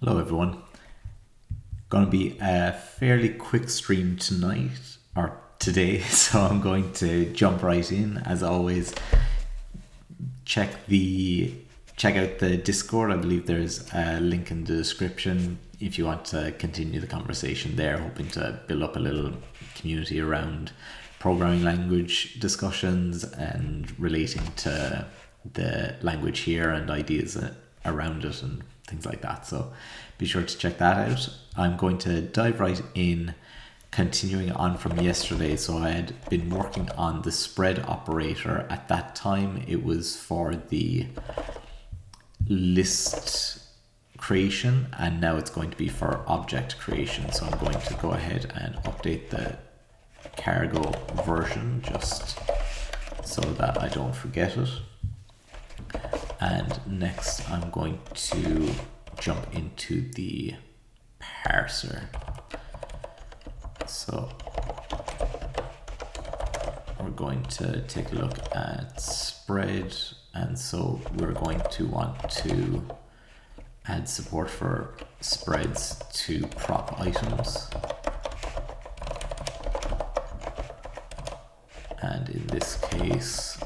Hello everyone. Going to be a fairly quick stream tonight or today, so I'm going to jump right in. As always, check out the Discord. I believe there's a link in the description if you want to continue the conversation there, hoping to build up a little community around programming language discussions and relating to the language here and ideas around it and things like that. So be sure to check that out. I'm going to dive right in, continuing on from yesterday. So I had been working on the spread operator. At that time it was for the list creation, and now it's going to be for object creation. So I'm going to go ahead and update the cargo version just so that I don't forget it. And next I'm going to jump into the parser. So we're going to take a look at spread, and so we're going to want to add support for spreads to prop items. And in this case,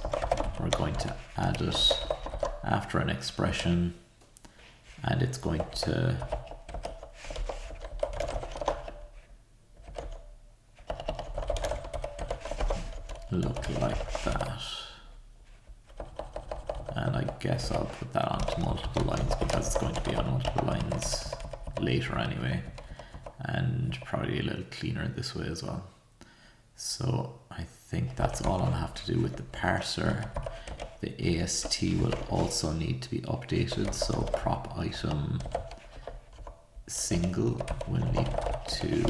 we're going to add it after an expression, and it's going to look like that. And I guess I'll put that onto multiple lines because it's going to be on multiple lines later anyway, and probably a little cleaner this way as well. So I think that's all I'll have to do with the parser. The AST will also need to be updated, so prop item single will need to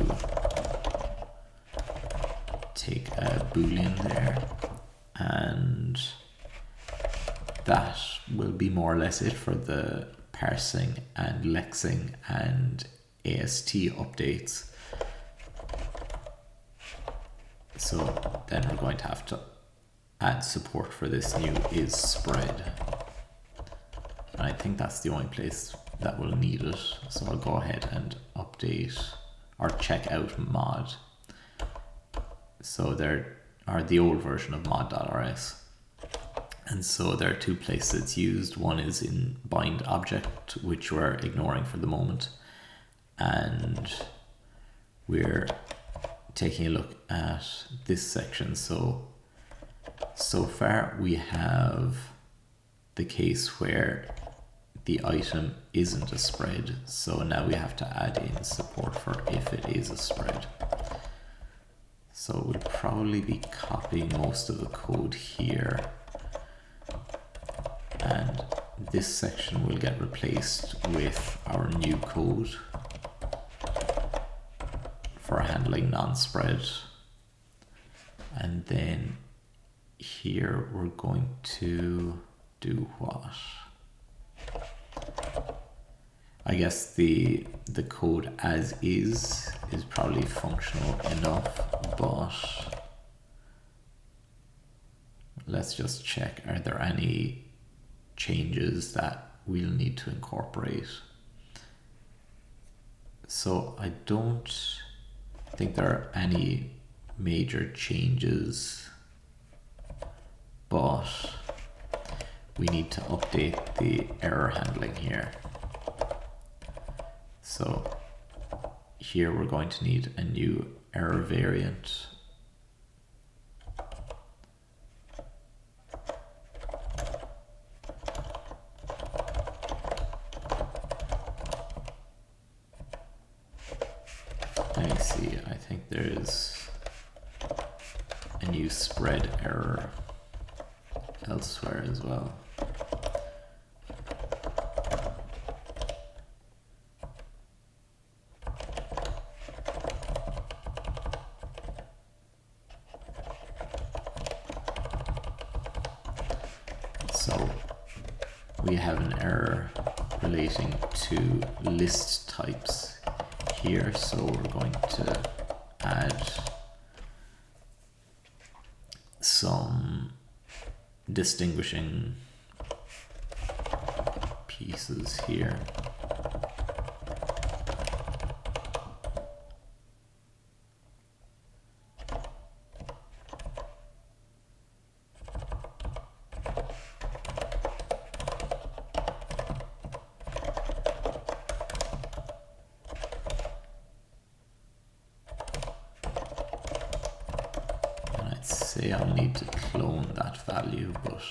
take a boolean there, and that will be more or less it for the parsing and lexing and AST updates. So then we're going to have to add support for this new is spread. And I think that's the only place that will need it. So I'll go ahead and update or check out mod. So there are the old version of mod.rs. And so there are two places it's used. One is in bind object, which we're ignoring for the moment. And we're taking a look at this section. So far we have the case where the item isn't a spread. So now we have to add in support for if it is a spread. So we'll probably be copying most of the code here. And this section will get replaced with our new code for handling non-spread. And then here we're going to do what? I guess the code as is probably functional enough, but let's just check. Are there any changes that we'll need to incorporate? So I don't think there are any major changes, but we need to update the error handling here. So here we're going to need a new error variant. Let me see, I think there is a new spread error elsewhere as well. So we have an error relating to list types here, so we're going to add some distinguishing pieces here. say I'll need to clone that value, but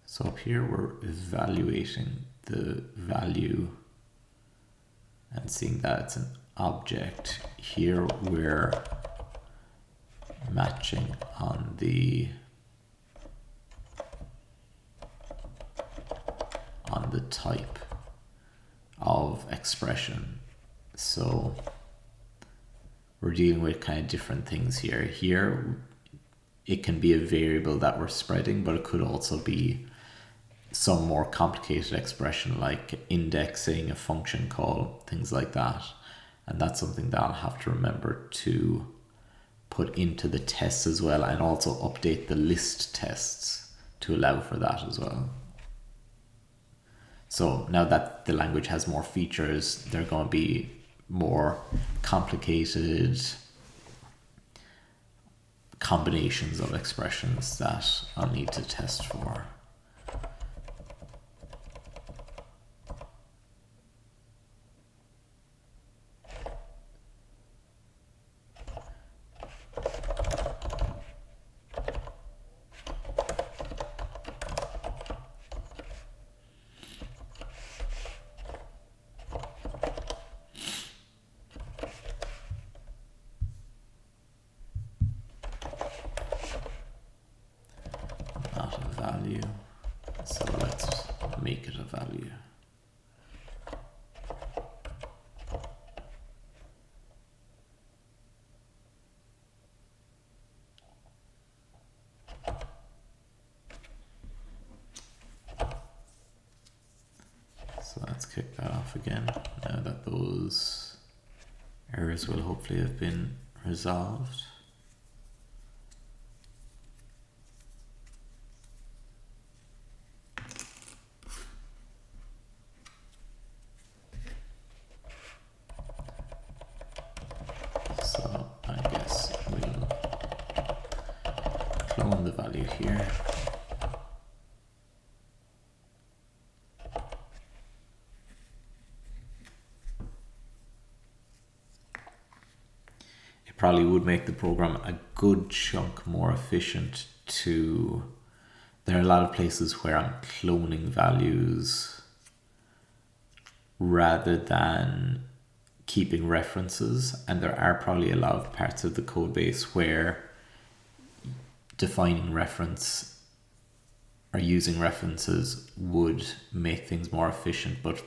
so up here we're evaluating the value and seeing that it's an object. Here we're matching on the type of expression. So we're dealing with kind of different things here. Here it can be a variable that we're spreading, but it could also be some more complicated expression like indexing, a function call, things like that. And that's something that I'll have to remember to put into the tests as well, and also update the list tests to allow for that as well. So now that the language has more features, they're going to be more complicated combinations of expressions that I'll need to test for. Value, so let's make it a value. So let's kick that off again now that those errors will hopefully have been resolved. So I guess we'll clone the value here. It probably would make the program a good chunk more efficient to... There are a lot of places where I'm cloning values rather than keeping references, and there are probably a lot of parts of the code base where defining reference or using references would make things more efficient, but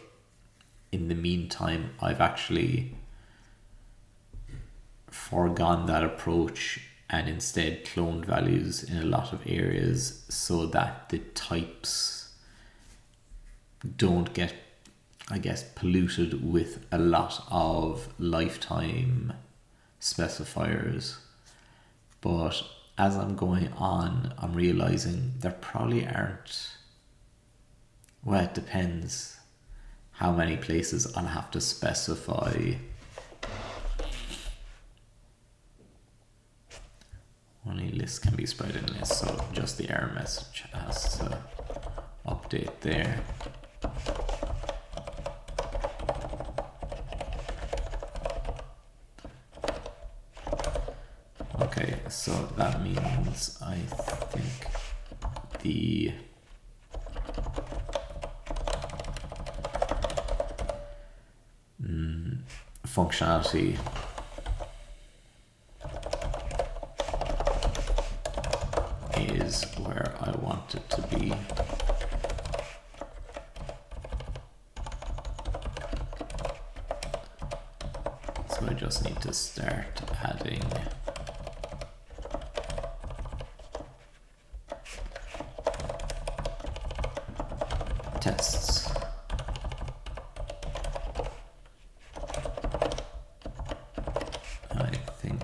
in the meantime I've actually foregone that approach and instead cloned values in a lot of areas so that the types don't get, I guess, polluted with a lot of lifetime specifiers. But as I'm going on, I'm realizing there probably aren't, well, it depends how many places I'll have to specify. Only lists can be spread in lists, so just the error message has to update there. Okay, so that means I think the functionality is where I want it to be. So I just need to start adding tests. I think,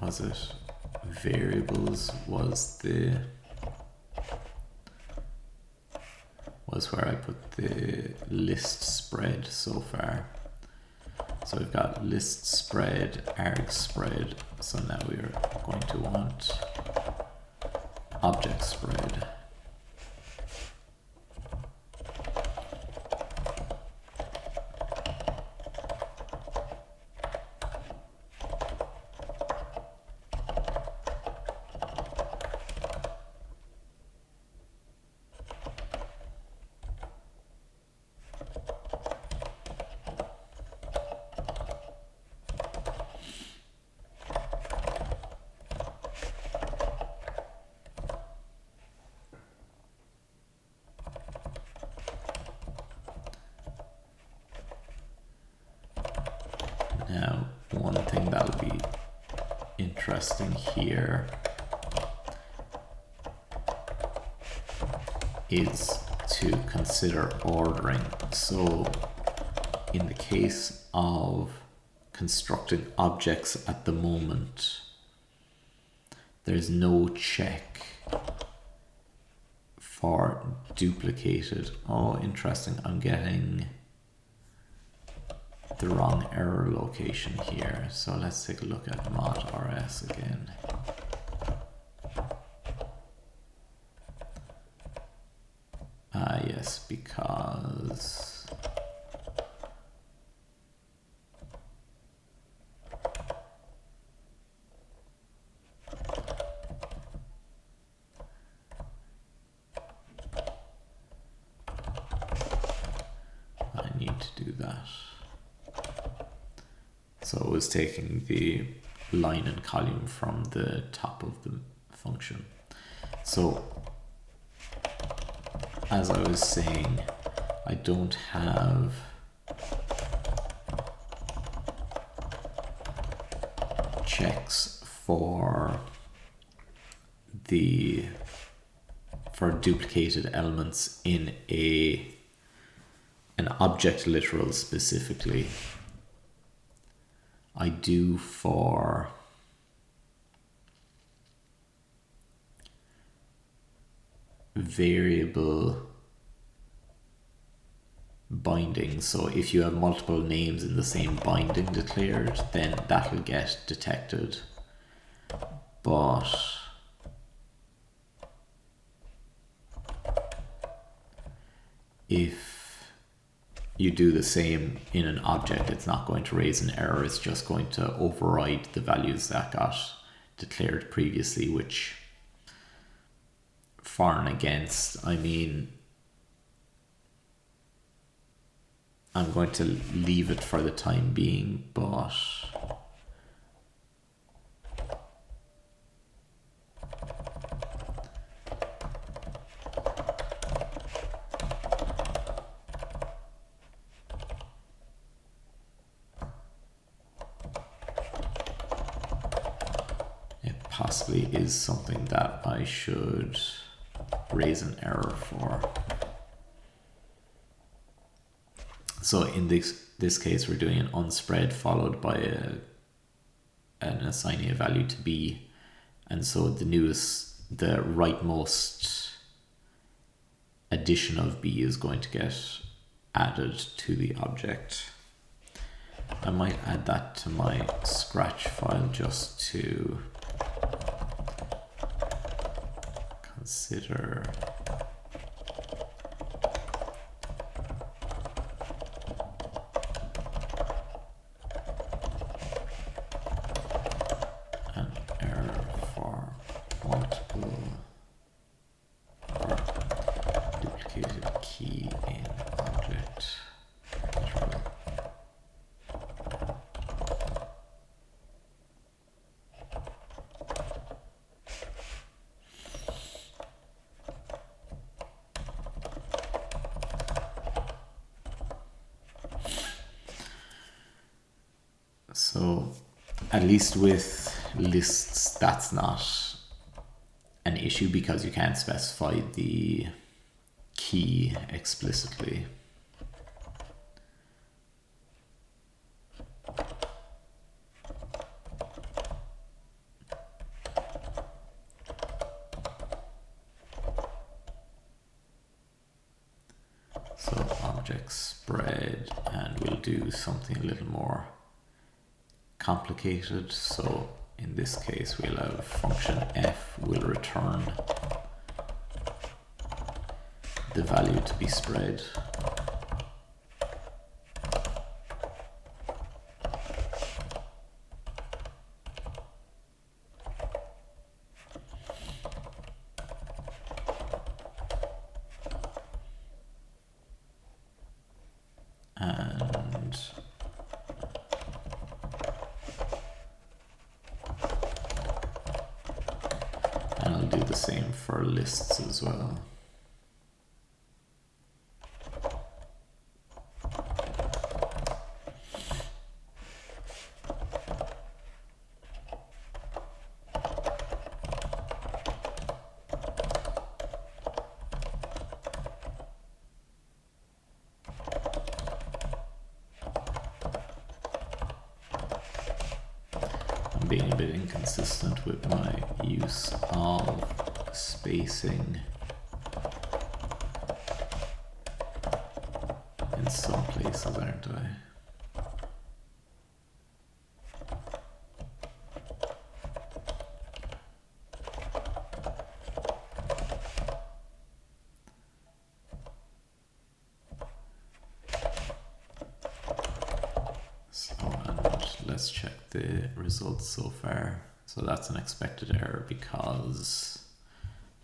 was it variables was where I put the list spread so far. So we've got list spread, arg spread. So now we're going to want object spread. Now, one thing that'll be interesting here is to consider ordering. So in the case of constructing objects at the moment, there's no check for duplicated. Oh, interesting. I'm getting the wrong error location here. So let's take a look at mod rs again. Yes, because I need to do that. So it was taking the line and column from the top of the function. So as I was saying, I don't have checks for duplicated elements in an object literal specifically. I do for variable binding. So if you have multiple names in the same binding declared, then that'll get detected. But if you do the same in an object, it's not going to raise an error. It's just going to override the values that got declared previously, which for and against, I mean, I'm going to leave it for the time being, but it possibly is something that I should raise an error for. So in this case, we're doing an unspread followed by an assigning a value to b, and so the rightmost addition of b is going to get added to the object. I might add that to my Scratch file just to consider. An error for multiple or duplicated key in object. So at least with lists, that's not an issue because you can't specify the key explicitly. So object spread, and we'll do something a little more complicated. So in this case, we'll have function f will return the value to be spread. And I'll do the same for lists as well. Being a bit inconsistent with my use of spacing in some places, aren't I? Let's check the results so far. So that's an expected error because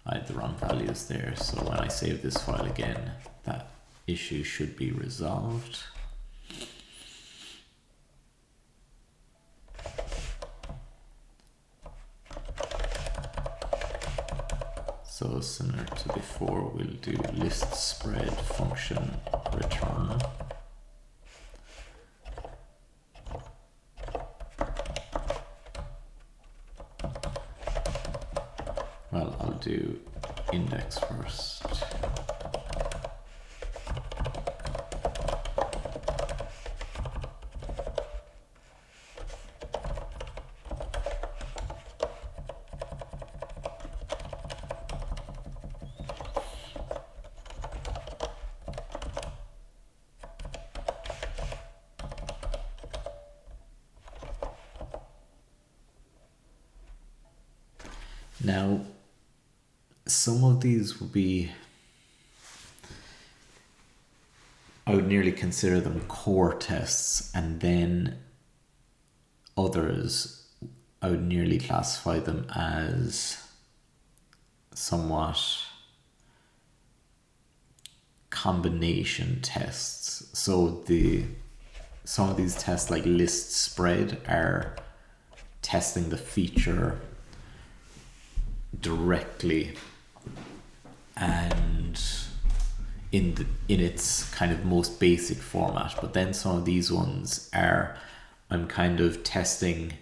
I had the wrong values there. So when I save this file again, that issue should be resolved. So similar to before, we'll do list spread function return. Well, I'll do index first. Now, some of these would be, I would nearly consider them core tests, and then others, I would nearly classify them as somewhat combination tests. So some of these tests like list spread are testing the feature directly and in its kind of most basic format, but then some of these ones are, I'm kind of testing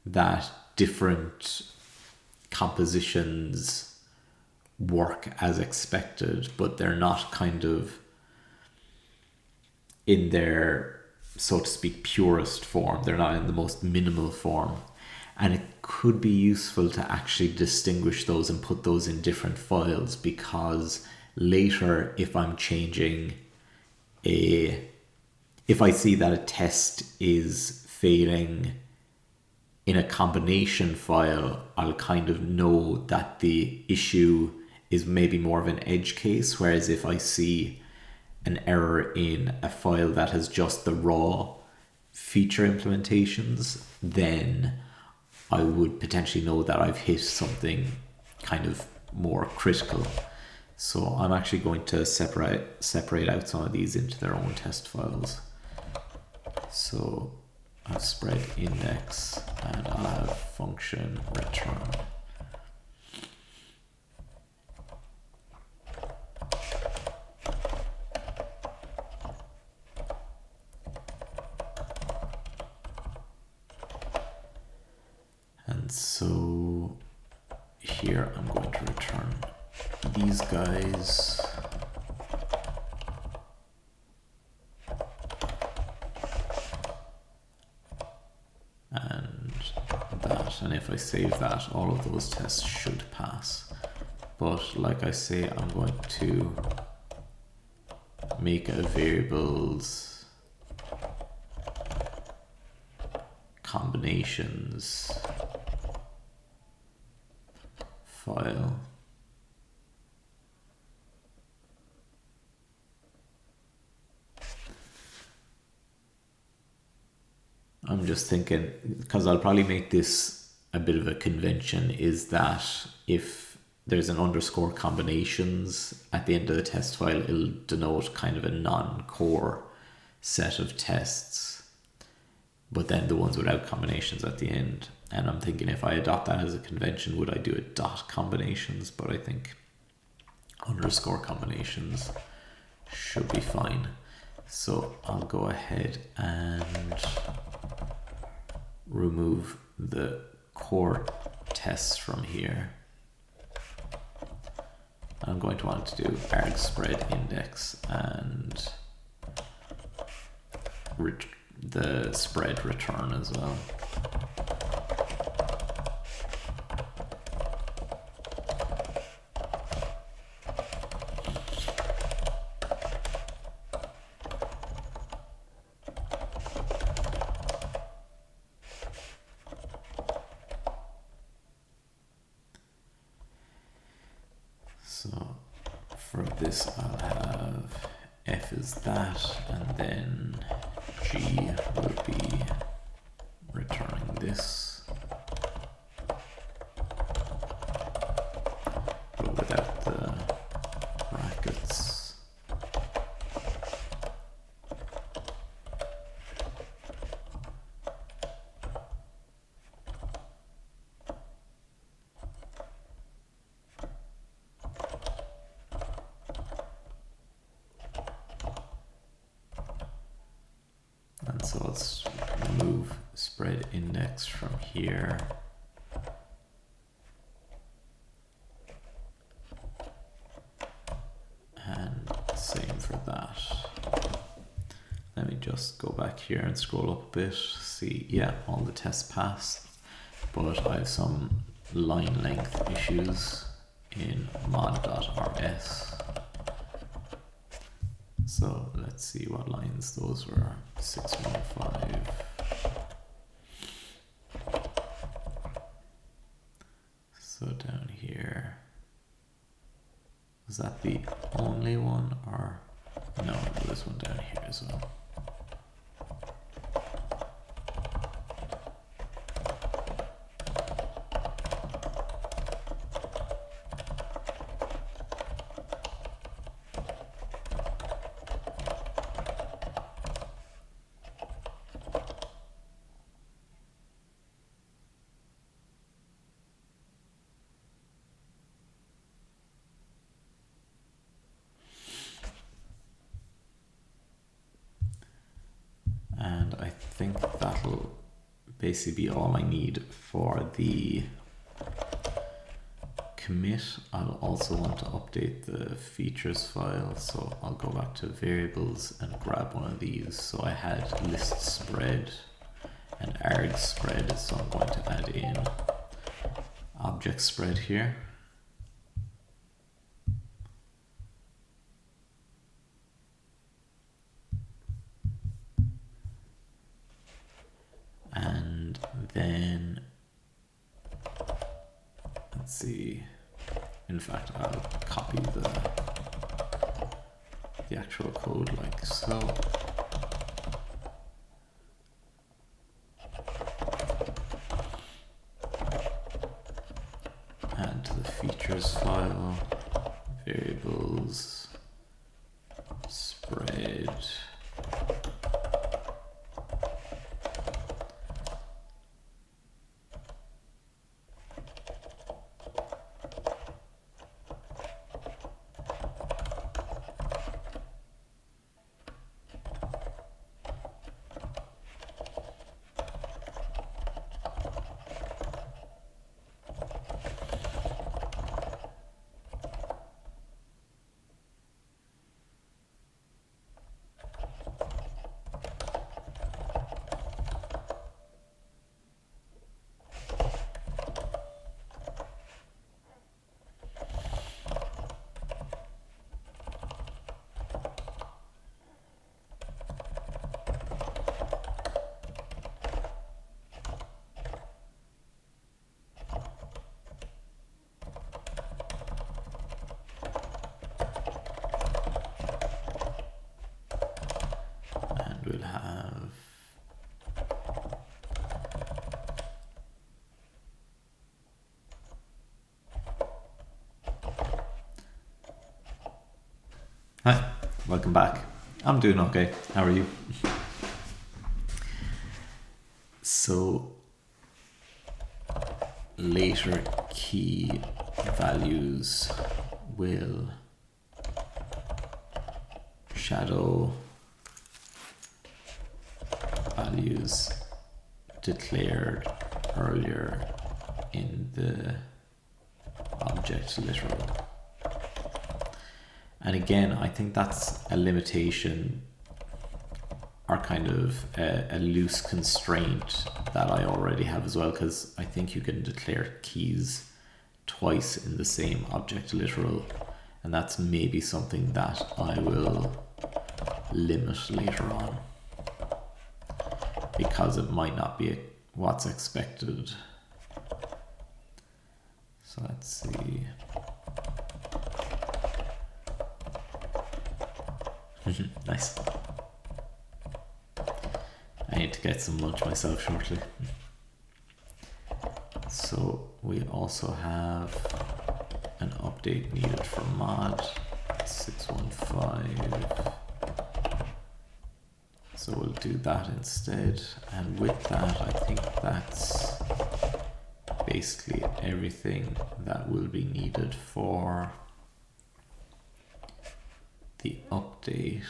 that different compositions work as expected, but they're not kind of in their, so to speak, purest form. They're not in the most minimal form. And it could be useful to actually distinguish those and put those in different files, because later if I'm changing if I see that a test is failing in a combination file, I'll kind of know that the issue is maybe more of an edge case. Whereas if I see an error in a file that has just the raw feature implementations, then I would potentially know that I've hit something kind of more critical. So I'm actually going to separate out some of these into their own test files. So I'll spread index and I'll have function return. And so here I'm going to return these guys. And that, and if I save that, all of those tests should pass. But like I say, I'm going to make a variables combinations file. I'm just thinking, because I'll probably make this a bit of a convention, is that if there's an underscore combinations at the end of the test file, it'll denote kind of a non-core set of tests, but then the ones without combinations at the end. And I'm thinking, if I adopt that as a convention, would I do a dot combinations? But I think underscore combinations should be fine. So I'll go ahead and remove the core tests from here. I'm going to want to do arg spread index and the spread return as well. So for this I'll have f is that, and then g will be returning this, but without the brackets. And so let's remove spread index from here. And same for that. Let me just go back here and scroll up a bit. See, yeah, all the tests passed, but I have some line length issues in mod.rs. So let's see what lines those were. 615. So down here, was that the only one, or no, there's one down here as well. And I think that'll basically be all I need for the commit. I'll also want to update the features file, so I'll go back to variables and grab one of these. So I had list spread and arg spread, so I'm going to add in object spread here. And then let's see, in fact I'll copy the actual code like so. Add to the features file, variables, spread, Hi, welcome back. I'm doing okay. How are you? So, later key values will shadow values declared earlier in the object literal. And again, I think that's a limitation or kind of a loose constraint that I already have as well, because I think you can declare keys twice in the same object literal, and that's maybe something that I will limit later on because it might not be what's expected. So let's see. Nice. I need to get some lunch myself shortly. So we also have an update needed for mod 615. So we'll do that instead. And with that, I think that's basically everything that will be needed for the update.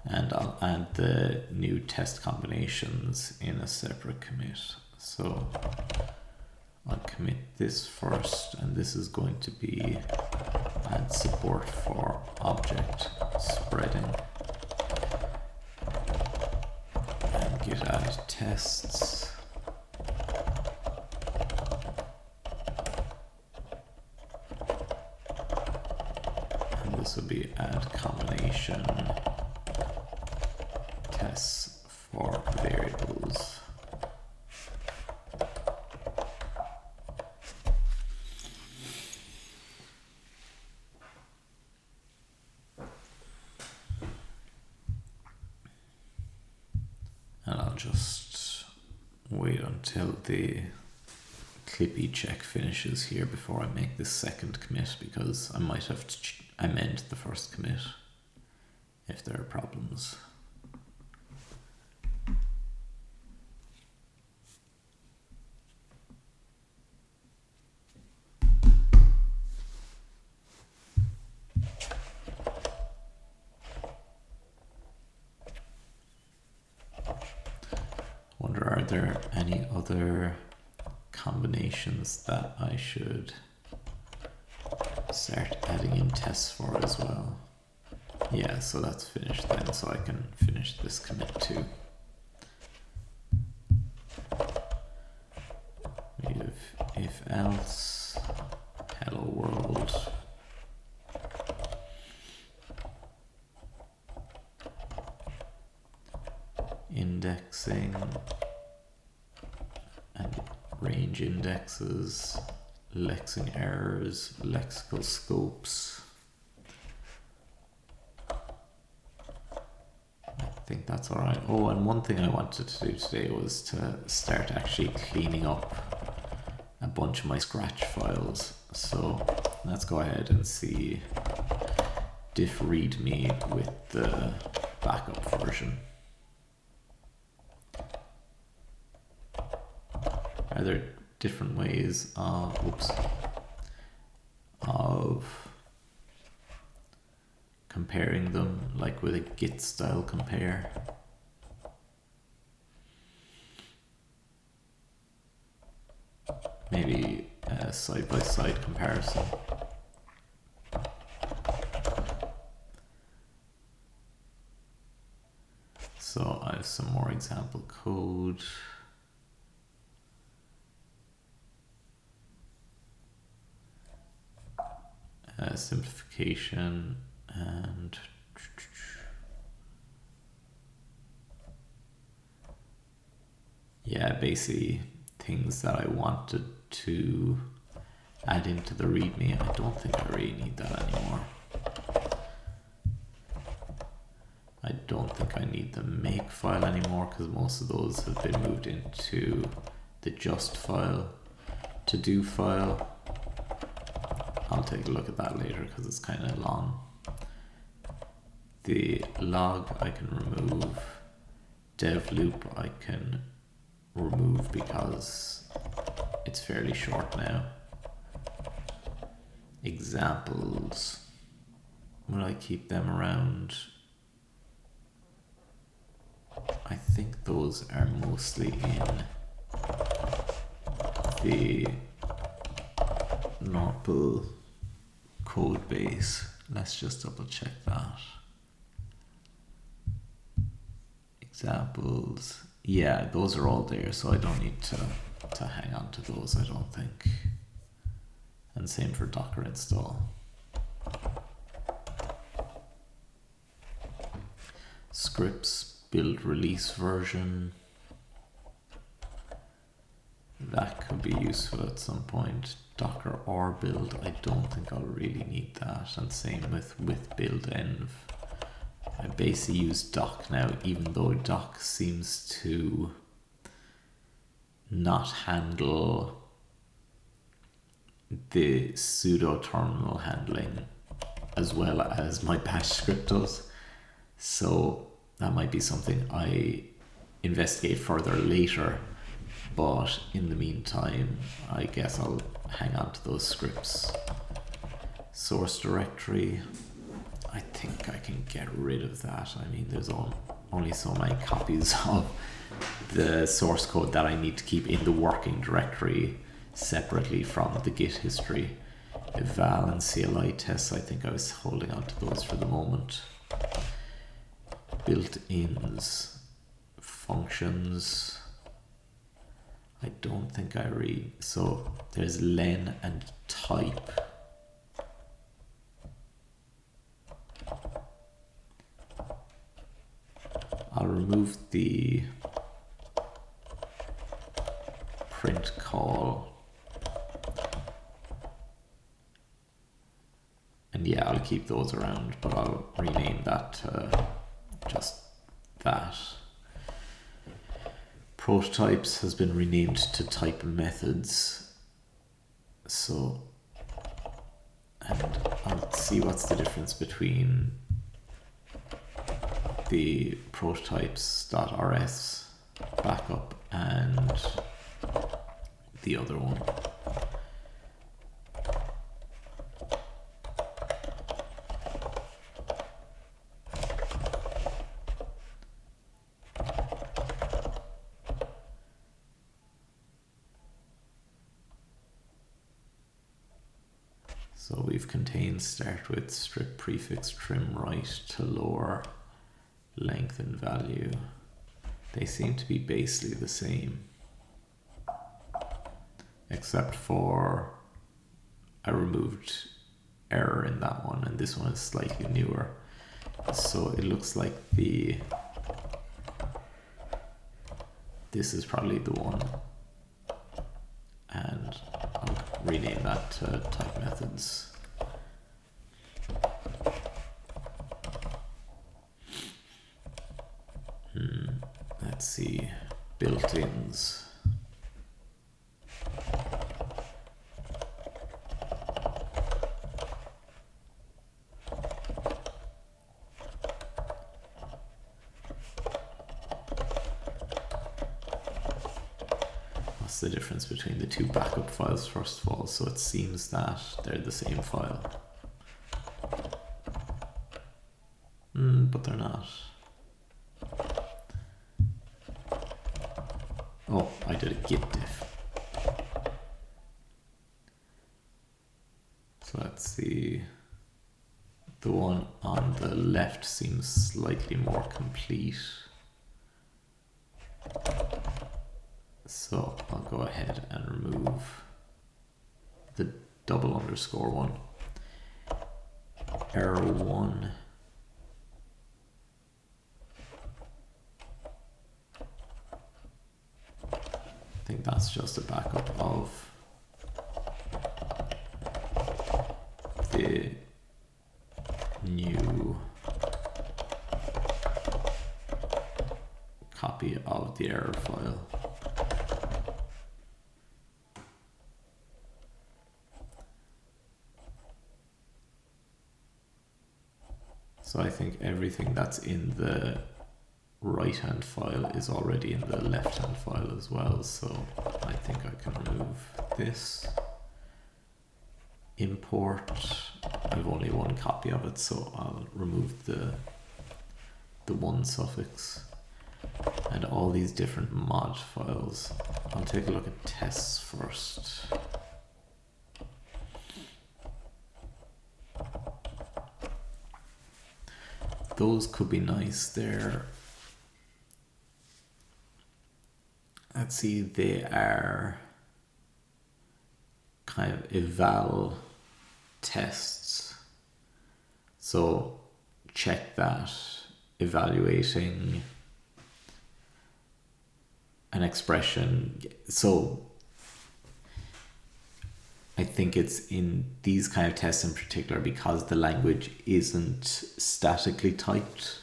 And I'll add the new test combinations in a separate commit. So I'll commit this first, and this is going to be add support for object spreading, and git add tests. And this will be add combination tests for variables. And I'll just wait until the clippy check finishes here before I make this second commit, because I might have to amend the first commit if there are problems. Wonder, are there any other combinations that I should start adding in tests for as well? Yeah, so that's finished then, so I can finish this commit too. We have if else, hello world. Indexing and range indexes, lexing errors, lexical scopes. I think that's all right. Oh, and one thing I wanted to do today was to start actually cleaning up a bunch of my Scratch files. So let's go ahead and see diff readme with the backup version. Are there different ways of comparing them, like with a git style compare? Maybe a side-by-side comparison. So I have some more example code. Simplification and yeah, basically things that I wanted to add into the readme. I don't think I really need that anymore. I don't think I need the make file anymore because most of those have been moved into the just file, to do file. I'll take a look at that later because it's kind of long. The log I can remove. Dev loop I can remove because it's fairly short now. Examples, will I keep them around? I think those are mostly in the normal code base. Let's just double check that. Examples, yeah, those are all there, so I don't need to hang on to those, I don't think. And same for Docker install. Scripts, build release version. That could be useful at some point. Docker or build, I don't think I'll really need that. And same with build env. I basically use doc now, even though doc seems to not handle the sudo terminal handling as well as my bash script does. So that might be something I investigate further later. But in the meantime, I guess I'll hang on to those scripts. Source directory, I think I can get rid of that. I mean, there's only so many copies of the source code that I need to keep in the working directory separately from the Git history. Eval and CLI tests, I think I was holding on to those for the moment. Built-ins, functions, I don't think I read. So there's len and type. I'll remove the print call. And yeah, I'll keep those around, but I'll rename that to just that. Prototypes has been renamed to type methods. So, and I'll see what's the difference between the prototypes.rs backup and the other one. So we've contained start with strip prefix trim right to lower length and value. They seem to be basically the same, except for I removed error in that one, and this one is slightly newer. So it looks like this is probably the one, and I'll rename that to type methods. Let's see, built-ins. What's the difference between the two backup files first of all? So it seems that they're the same file. But they're not. Oh, I did a git diff. So let's see. The one on the left seems slightly more complete. So I'll go ahead and remove the double underscore one. Error 1. I think that's just a backup of copy of the error file. So I think everything that's in the right hand file is already in the left hand file as well, so I think I can remove this. Import, I've only one copy of it, so I'll remove the one suffix. And all these different mod files. I'll take a look at tests first. Those could be nice there. Let's see, they are kind of eval tests. So check that, evaluating an expression. So I think it's in these kind of tests in particular because the language isn't statically typed,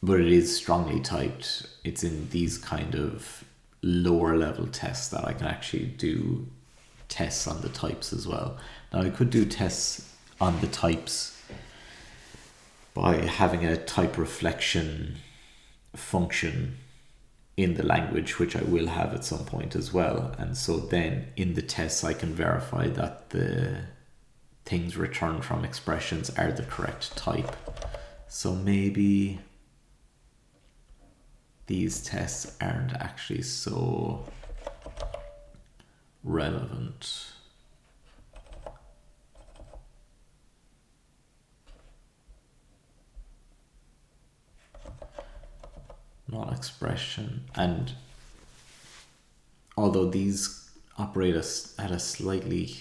but it is strongly typed. It's in these kind of lower level tests that I can actually do tests on the types as well. Now I could do tests on the types by having a type reflection function in the language, which I will have at some point as well. And so then in the tests I can verify that the things returned from expressions are the correct type. So maybe these tests aren't actually so relevant. Not expression. And although these operate at a slightly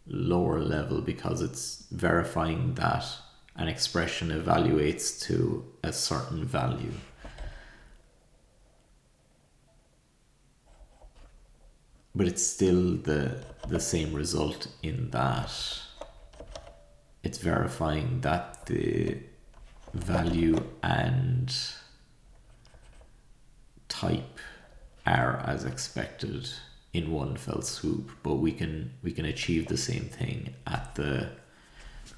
lower level because it's verifying that an expression evaluates to a certain value. But it's still the same result in that it's verifying that the value and type are as expected in one fell swoop, but we can achieve the same thing at the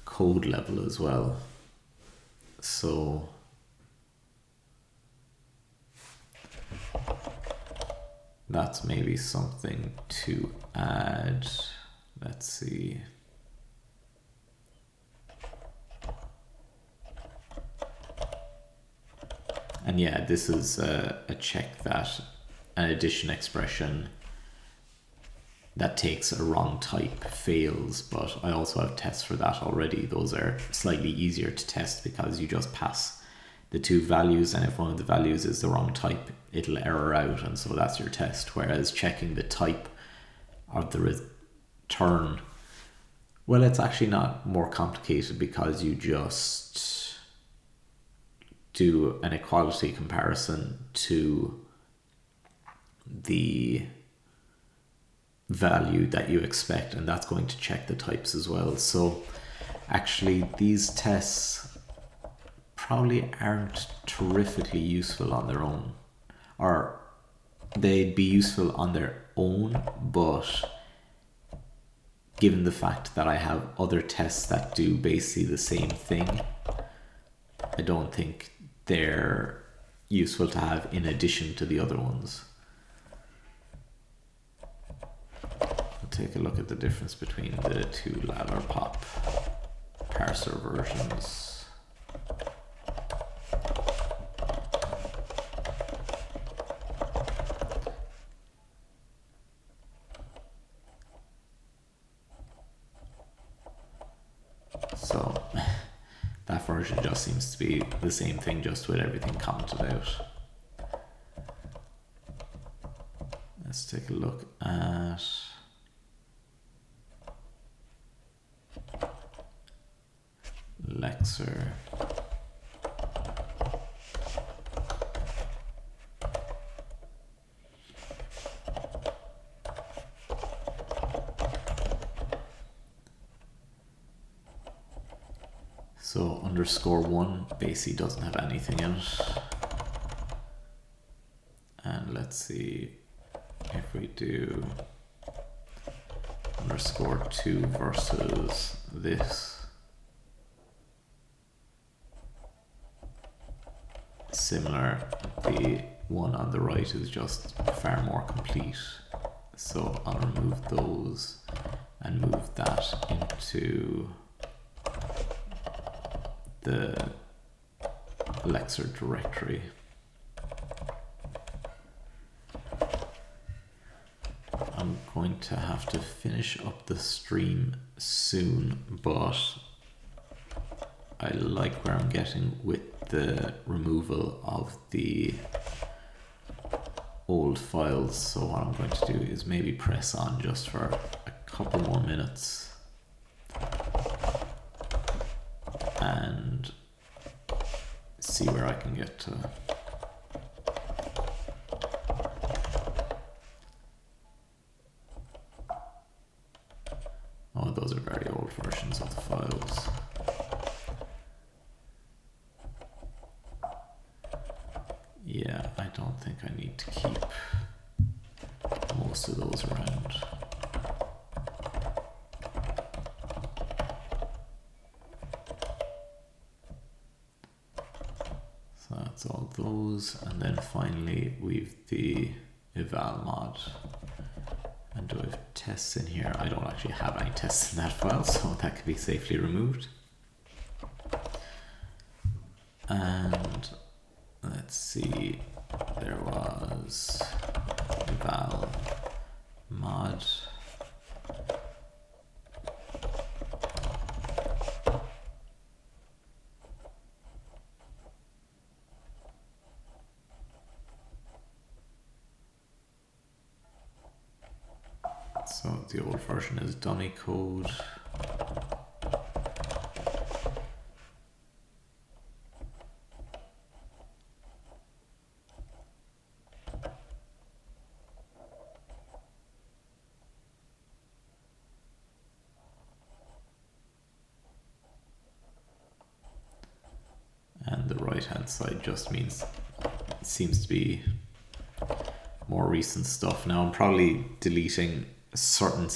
code level as well. So that's maybe something to add. Let's see. And yeah, this is a check that an addition expression that takes a wrong type fails, but I also have tests for that already. Those are slightly easier to test because you just pass the two values, and if one of the values is the wrong type, it'll error out, and so that's your test. Whereas checking the type of the return, well, it's actually not more complicated because you just do an equality comparison to the value that you expect, and that's going to check the types as well. So actually these tests probably aren't terrifically useful on their own, or they'd be useful on their own, but given the fact that I have other tests that do basically the same thing, I don't think they're useful to have in addition to the other ones. I'll take a look at the difference between the two ladder pop parser versions. So that version just seems to be the same thing, just with everything commented out. Let's take a look at Lexer. So _1 basically doesn't have anything in it. let's see if we do _2 versus this. Similar, the one on the right is just far more complete. So I'll remove those and move that into the Lexer directory. I'm going to have to finish up the stream soon, but I like where I'm getting with the removal of the old files. So what I'm going to do is maybe press on just for a couple more minutes and see where I can get to. Oh, those are very old versions of the files. Yeah, I don't think I need to keep most of those around. So that's all those, and then finally we've the eval mod. And do I have tests in here? I don't actually have any tests in that file, so that can be safely removed. And let's see, there was eval mod. So the old version is dummy code. And the right hand side just means it seems to be more recent stuff. Now I'm probably deleting certain,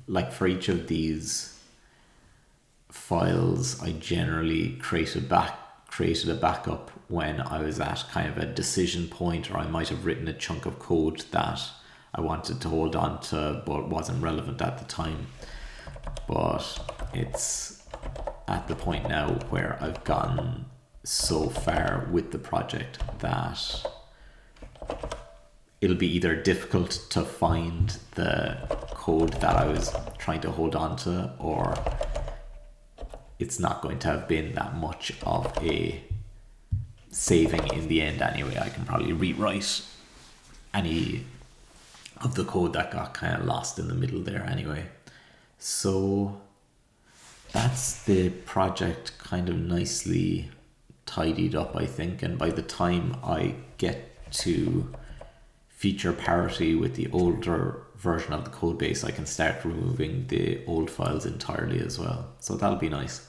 like for each of these files I generally created a backup when I was at kind of a decision point, or I might have written a chunk of code that I wanted to hold on to but wasn't relevant at the time. But it's at the point now where I've gotten so far with the project that it'll be either difficult to find the code that I was trying to hold on to, or it's not going to have been that much of a saving in the end anyway. I can probably rewrite any of the code that got kind of lost in the middle there anyway. So that's the project kind of nicely tidied up, I think, and by the time I get to feature parity with the older version of the code base, I can start removing the old files entirely as well. So that'll be nice.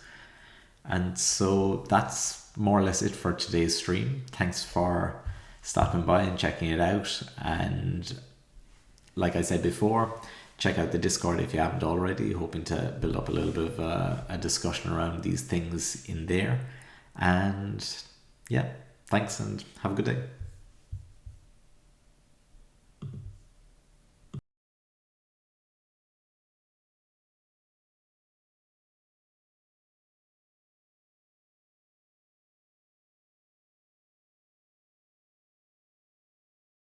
And so that's more or less it for today's stream. Thanks for stopping by and checking it out. And like I said before, check out the Discord if you haven't already. Hoping to build up a little bit of a discussion around these things in there. And yeah, thanks and have a good day.